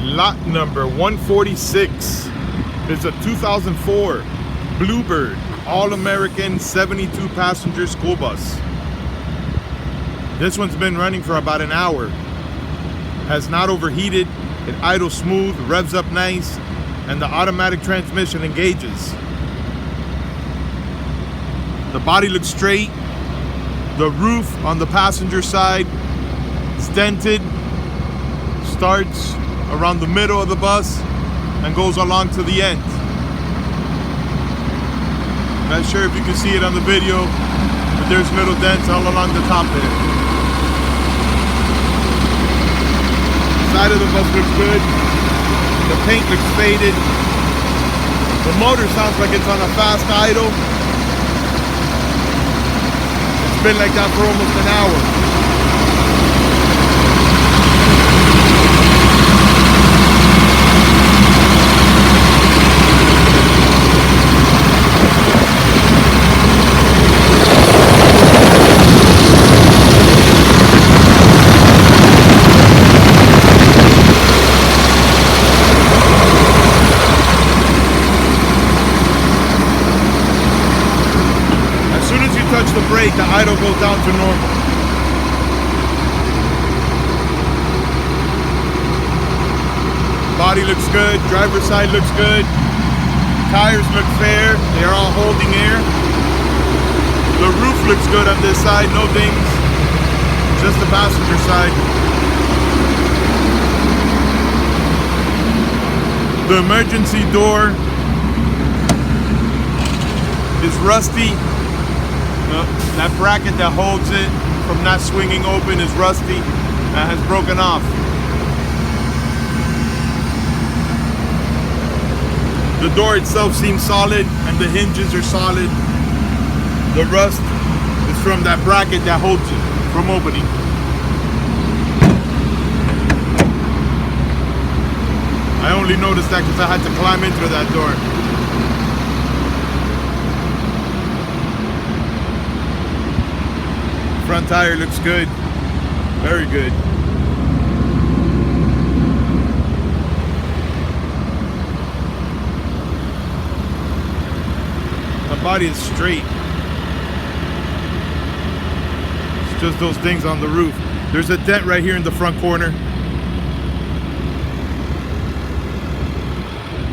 Lot number 146 is a 2004 Bluebird All-American 72 passenger school bus. This one's been running for about an hour. Has not overheated, it idles smooth, revs up nice, and the automatic transmission engages. The body looks straight. The roof on the passenger side is dented, starts around the middle of the bus and goes along to the end. Not sure if you can see it on the video, but there's little dents all along the top there. The side of the bus looks good. The paint looks faded. The motor sounds like it's on a fast idle. It's been like that for almost an hour. Touch the brake, the idle goes down to normal. Body looks good, driver's side looks good, tires look fair, they are all holding air. The roof looks good on this side, no dings, just the passenger side. The emergency door is rusty. That bracket that holds it from not swinging open is rusty, has broken off. The door itself seems solid and the hinges are solid. The rust is from that bracket that holds it from opening. I only noticed that because I had to climb into that door. Front tire looks good, very good. The body is straight. It's just those things on the roof. There's a dent right here in the front corner.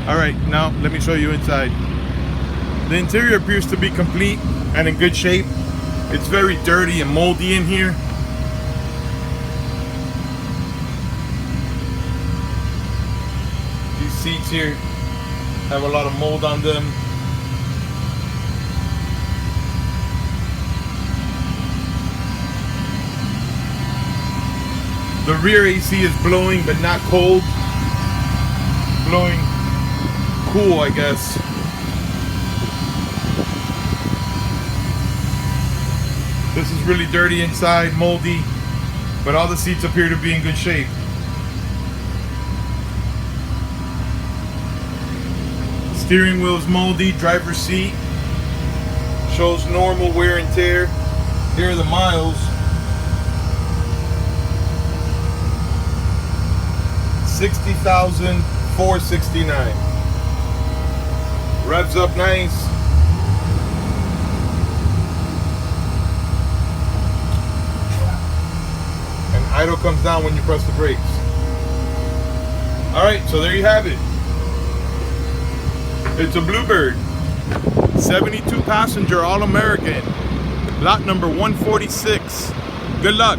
All right, now let me show you inside. The interior appears to be complete and in good shape. It's very dirty and moldy in here. These seats here have a lot of mold on them. The rear AC is blowing, but not cold. Blowing cool, I guess. This is really dirty inside, moldy, but all the seats appear to be in good shape. Steering wheel is moldy, driver's seat shows normal wear and tear. Here are the miles. 60,469. Revs up nice. Idle comes down when you press the brakes. All right, so there you have it. It's a Bluebird, 72 passenger All-American, lot number 146. Good luck.